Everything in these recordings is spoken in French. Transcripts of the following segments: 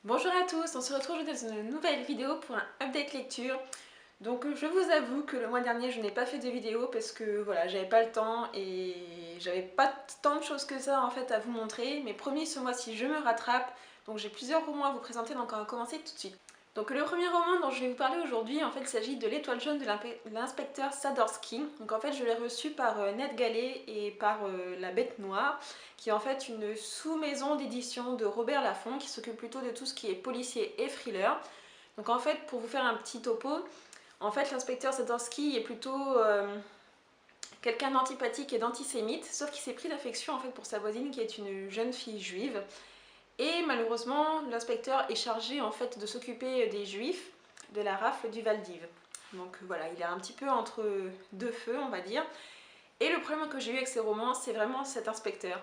Bonjour à tous, on se retrouve aujourd'hui dans une nouvelle vidéo pour un update lecture. Donc je vous avoue que le mois dernier je n'ai pas fait de vidéo parce que voilà, j'avais pas le temps et j'avais pas tant de choses que ça en fait à vous montrer. Mais promis, ce mois-ci je me rattrape, donc j'ai plusieurs romans à vous présenter, donc on va commencer tout de suite. Donc le premier roman dont je vais vous parler aujourd'hui, en fait, il s'agit de L'Étoile jaune de l'inspecteur Sadorsky. Donc en fait, je l'ai reçu par Ned Gallet et par La Bête Noire, qui est en fait une sous-maison d'édition de Robert Laffont, qui s'occupe plutôt de tout ce qui est policier et thriller. Donc en fait, pour vous faire un petit topo, en fait, l'inspecteur Sadorsky est plutôt quelqu'un d'antipathique et d'antisémite, sauf qu'il s'est pris d'affection en fait pour sa voisine qui est une jeune fille juive. Et malheureusement, l'inspecteur est chargé en fait de s'occuper des juifs de la rafle du Val d'Ive. Donc voilà, il est un petit peu entre deux feux, on va dire. Et le problème que j'ai eu avec ces romans, c'est vraiment cet inspecteur.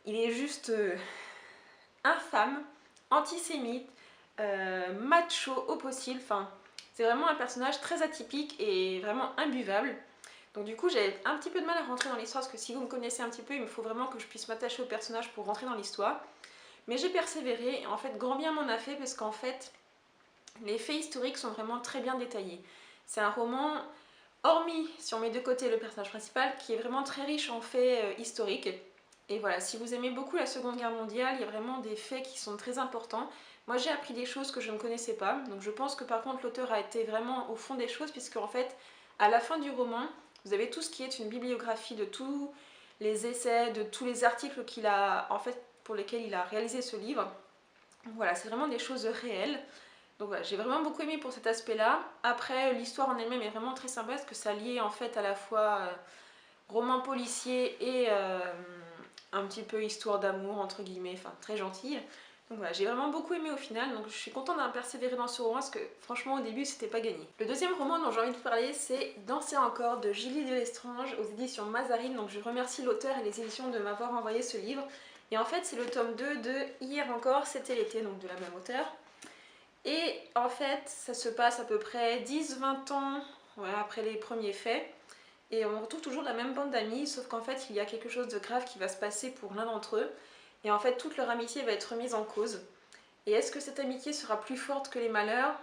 Il est juste infâme, antisémite, macho au possible. Enfin, c'est vraiment un personnage très atypique et vraiment imbuvable. Donc du coup, j'ai un petit peu de mal à rentrer dans l'histoire parce que si vous me connaissez un petit peu, il me faut vraiment que je puisse m'attacher au personnage pour rentrer dans l'histoire. Mais j'ai persévéré et en fait grand bien m'en a fait parce qu'en fait les faits historiques sont vraiment très bien détaillés. C'est un roman, hormis si on met de côté le personnage principal, qui est vraiment très riche en faits historiques. Et voilà, si vous aimez beaucoup la Seconde Guerre mondiale, il y a vraiment des faits qui sont très importants. Moi j'ai appris des choses que je ne connaissais pas, donc je pense que par contre l'auteur a été vraiment au fond des choses puisque en fait à la fin du roman, vous avez tout ce qui est une bibliographie de tous les essais, de tous les articles qu'il a en fait pour lesquels il a réalisé ce livre. Voilà, c'est vraiment des choses réelles. Donc voilà, j'ai vraiment beaucoup aimé pour cet aspect-là. Après, l'histoire en elle-même est vraiment très sympa parce que ça liait en fait à la fois roman policier et un petit peu histoire d'amour, entre guillemets, enfin très gentille. Donc voilà, j'ai vraiment beaucoup aimé au final, donc je suis contente d'avoir persévéré dans ce roman parce que franchement au début c'était pas gagné. Le deuxième roman dont j'ai envie de vous parler c'est Danser encore de Julie Delestrange aux éditions Mazarine, donc je remercie l'auteur et les éditions de m'avoir envoyé ce livre. Et en fait c'est le tome 2 de Hier encore c'était l'été, donc de la même auteure. Et en fait ça se passe à peu près 10-20 ans voilà, après les premiers faits. Et on retrouve toujours la même bande d'amis, sauf qu'en fait il y a quelque chose de grave qui va se passer pour l'un d'entre eux. Et en fait toute leur amitié va être remise en cause. Et est-ce que cette amitié sera plus forte que les malheurs?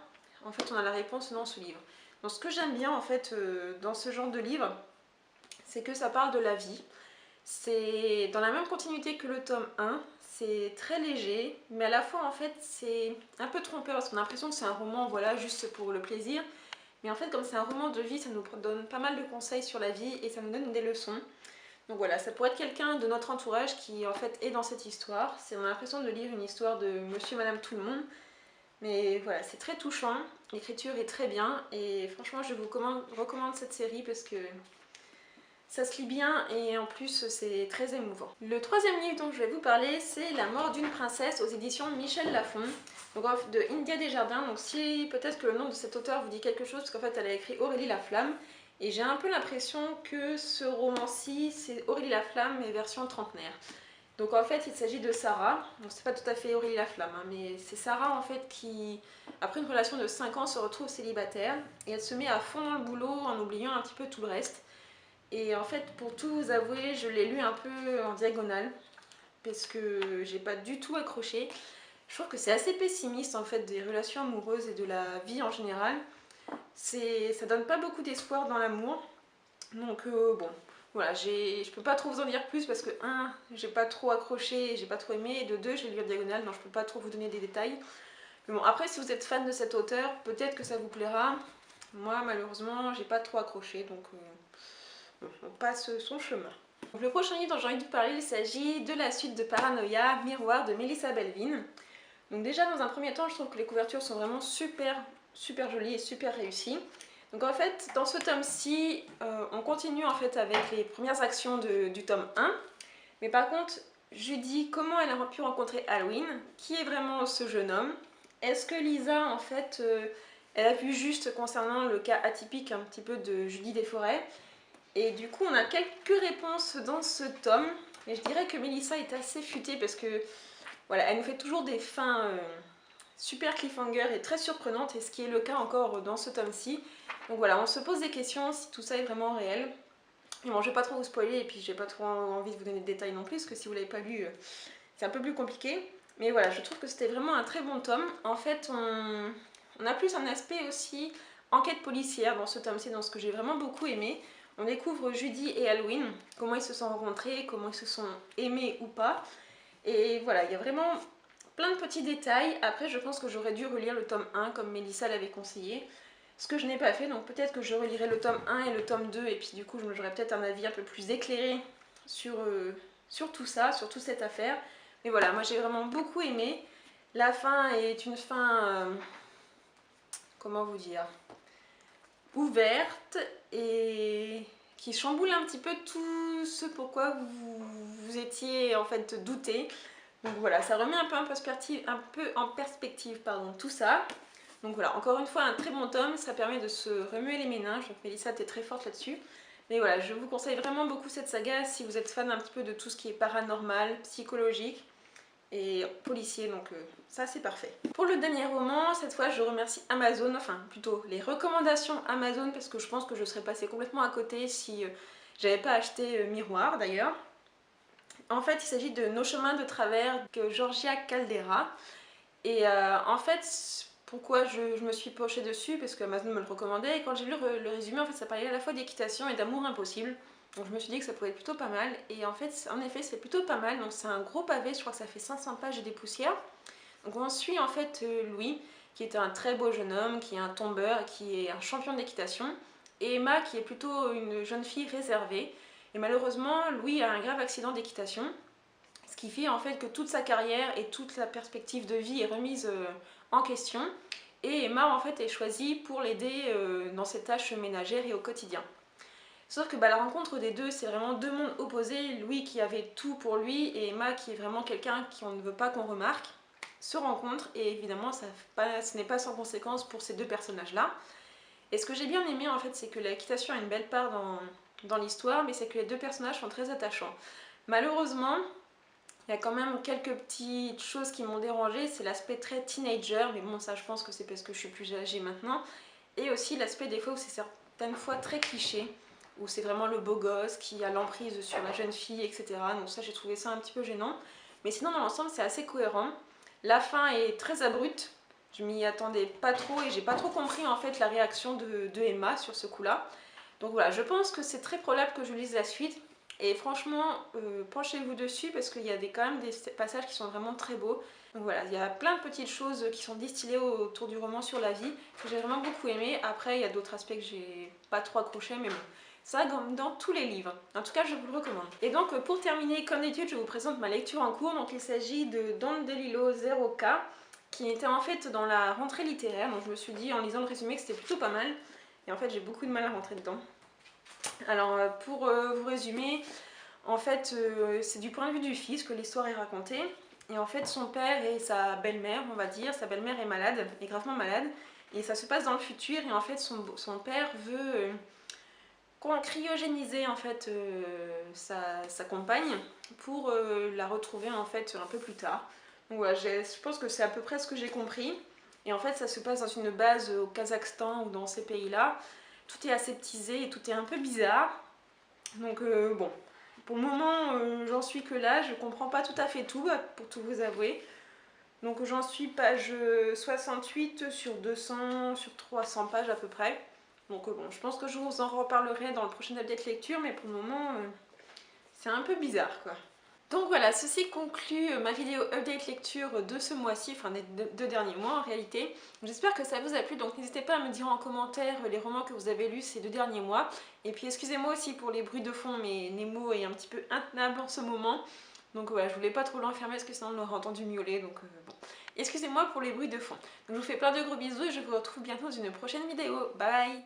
En fait on a la réponse dans ce livre. Donc ce que j'aime bien en fait dans ce genre de livre, c'est que ça parle de la vie. C'est dans la même continuité que le tome 1, c'est très léger, mais à la fois en fait c'est un peu trompeur parce qu'on a l'impression que c'est un roman voilà, juste pour le plaisir. Mais en fait comme c'est un roman de vie, ça nous donne pas mal de conseils sur la vie et ça nous donne des leçons. Donc voilà, ça pourrait être quelqu'un de notre entourage qui en fait est dans cette histoire. On a l'impression de lire une histoire de monsieur, madame, tout le monde. Mais voilà, c'est très touchant, l'écriture est très bien et franchement je vous recommande cette série parce que ça se lit bien et en plus c'est très émouvant. Le troisième livre dont je vais vous parler c'est La mort d'une princesse aux éditions Michel Lafon, donc de India Desjardins. Donc si peut-être que le nom de cet auteur vous dit quelque chose parce qu'en fait elle a écrit Aurélie la Flamme et j'ai un peu l'impression que ce roman-ci c'est Aurélie la Flamme mais version trentenaire. Donc en fait il s'agit de Sarah, donc c'est pas tout à fait Aurélie la Flamme hein, mais c'est Sarah en fait qui après une relation de 5 ans se retrouve célibataire et elle se met à fond dans le boulot en oubliant un petit peu tout le reste. Et en fait, pour tout vous avouer, je l'ai lu un peu en diagonale parce que j'ai pas du tout accroché. Je trouve que c'est assez pessimiste en fait des relations amoureuses et de la vie en général. Ça donne pas beaucoup d'espoir dans l'amour. Donc bon, voilà, je peux pas trop vous en dire plus parce que j'ai pas trop accroché, j'ai pas trop aimé, et de 2, j'ai lu en diagonale, donc je peux pas trop vous donner des détails. Mais bon, après si vous êtes fan de cet auteur, peut-être que ça vous plaira. Moi malheureusement, j'ai pas trop accroché, donc on passe son chemin. Donc, le prochain livre dont j'ai envie de vous parler, il s'agit de la suite de Paranoia, Miroir de Melissa Belvin. Donc déjà dans un premier temps, je trouve que les couvertures sont vraiment super jolies et super réussies. Donc en fait, dans ce tome-ci, on continue en fait avec les premières actions du tome 1. Mais par contre, Judy, comment elle a pu rencontrer Halloween? Qui est vraiment ce jeune homme? Est-ce que Lisa, en fait, elle a vu juste concernant le cas atypique un petit peu de Judy Desforêts? Et du coup, on a quelques réponses dans ce tome. Et je dirais que Melissa est assez futée parce que voilà, elle nous fait toujours des fins super cliffhanger et très surprenantes, et ce qui est le cas encore dans ce tome-ci. Donc voilà, on se pose des questions si tout ça est vraiment réel. Et bon, je vais pas trop vous spoiler et puis j'ai pas trop envie de vous donner de détails non plus, parce que si vous l'avez pas lu, c'est un peu plus compliqué. Mais voilà, je trouve que c'était vraiment un très bon tome. En fait, on a plus un aspect aussi enquête policière dans ce tome-ci, dans ce que j'ai vraiment beaucoup aimé. On découvre Judy et Halloween, comment ils se sont rencontrés, comment ils se sont aimés ou pas. Et voilà, il y a vraiment plein de petits détails. Après, je pense que j'aurais dû relire le tome 1 comme Mélissa l'avait conseillé. Ce que je n'ai pas fait, donc peut-être que je relirai le tome 1 et le tome 2 et puis du coup j'aurai peut-être un avis un peu plus éclairé sur tout ça, sur toute cette affaire. Mais voilà, moi j'ai vraiment beaucoup aimé. La fin est une fin, comment vous dire, ouverte et qui chamboule un petit peu tout ce pourquoi vous étiez en fait douté. Donc voilà, ça remet un peu en perspective pardon, tout ça. Donc voilà, encore une fois un très bon tome, ça permet de se remuer les méninges, donc Mélissa t'es très forte là-dessus. Mais voilà, je vous conseille vraiment beaucoup cette saga si vous êtes fan un petit peu de tout ce qui est paranormal, psychologique et policier, donc ça c'est parfait. Pour le dernier roman, cette fois je remercie Amazon, enfin plutôt les recommandations Amazon parce que je pense que je serais passée complètement à côté si j'avais pas acheté Miroir d'ailleurs. En fait, il s'agit de Nos chemins de travers de Georgia Caldera. Et en fait, pourquoi je me suis penchée dessus, parce qu'Amazon me le recommandait, et quand j'ai lu le résumé, en fait, ça parlait à la fois d'équitation et d'amour impossible. Donc je me suis dit que ça pouvait être plutôt pas mal, et en fait, en effet, c'est plutôt pas mal. Donc c'est un gros pavé, je crois que ça fait 500 pages et des poussières. Donc on suit en fait Louis, qui est un très beau jeune homme, qui est un tombeur, qui est un champion d'équitation, et Emma, qui est plutôt une jeune fille réservée. Et malheureusement, Louis a un grave accident d'équitation, ce qui fait en fait que toute sa carrière et toute sa perspective de vie est remise en question. Et Emma en fait est choisie pour l'aider dans ses tâches ménagères et au quotidien. Sauf que la rencontre des deux, c'est vraiment deux mondes opposés. Louis qui avait tout pour lui et Emma qui est vraiment quelqu'un qu'on ne veut pas qu'on remarque, se rencontrent et évidemment ce n'est pas sans conséquence pour ces deux personnages-là. Et ce que j'ai bien aimé en fait, c'est que l'équitation a une belle part dans l'histoire, mais c'est que les deux personnages sont très attachants. Malheureusement, il y a quand même quelques petites choses qui m'ont dérangée, c'est l'aspect très teenager, mais bon ça je pense que c'est parce que je suis plus âgée maintenant, et aussi l'aspect des fois où c'est certaines fois très cliché, où c'est vraiment le beau gosse qui a l'emprise sur la jeune fille, etc. Donc ça j'ai trouvé ça un petit peu gênant, mais sinon dans l'ensemble c'est assez cohérent. La fin est très abrupte, je m'y attendais pas trop et j'ai pas trop compris en fait la réaction de Emma sur ce coup-là. Donc voilà, je pense que c'est très probable que je lise la suite. Et franchement, penchez-vous dessus parce qu'il y a quand même des passages qui sont vraiment très beaux. Donc voilà, il y a plein de petites choses qui sont distillées autour du roman sur la vie que j'ai vraiment beaucoup aimé. Après, il y a d'autres aspects que j'ai pas trop accroché, mais bon, ça comme dans tous les livres. En tout cas, je vous le recommande. Et donc, pour terminer, comme d'habitude, je vous présente ma lecture en cours. Donc, il s'agit de Don DeLillo 0K, qui était en fait dans la rentrée littéraire. Donc, je me suis dit en lisant le résumé que c'était plutôt pas mal. Et en fait, j'ai beaucoup de mal à rentrer dedans. Alors pour vous résumer, en fait c'est du point de vue du fils que l'histoire est racontée. Et en fait son père et sa belle-mère, on va dire, sa belle-mère est malade, est gravement malade. Et ça se passe dans le futur et en fait son père veut cryogéniser en fait sa compagne pour la retrouver en fait un peu plus tard. Donc voilà, je pense que c'est à peu près ce que j'ai compris. Et en fait ça se passe dans une base au Kazakhstan ou dans ces pays-là. Tout est aseptisé et tout est un peu bizarre. Donc bon, pour le moment j'en suis que là, je comprends pas tout à fait tout, pour tout vous avouer. Donc j'en suis page 68 sur 200, sur 300 pages à peu près. Donc bon, je pense que je vous en reparlerai dans le prochain update lecture, mais pour le moment c'est un peu bizarre quoi. Donc voilà, ceci conclut ma vidéo update lecture de ce mois-ci, enfin des deux derniers mois en réalité. J'espère que ça vous a plu, donc n'hésitez pas à me dire en commentaire les romans que vous avez lus ces 2 derniers mois. Et puis excusez-moi aussi pour les bruits de fond, mais Nemo est un petit peu intenable en ce moment. Donc voilà, je voulais pas trop l'enfermer parce que sinon on l'aurait entendu miauler, donc bon. Excusez-moi pour les bruits de fond. Donc je vous fais plein de gros bisous et je vous retrouve bientôt dans une prochaine vidéo. Bye bye!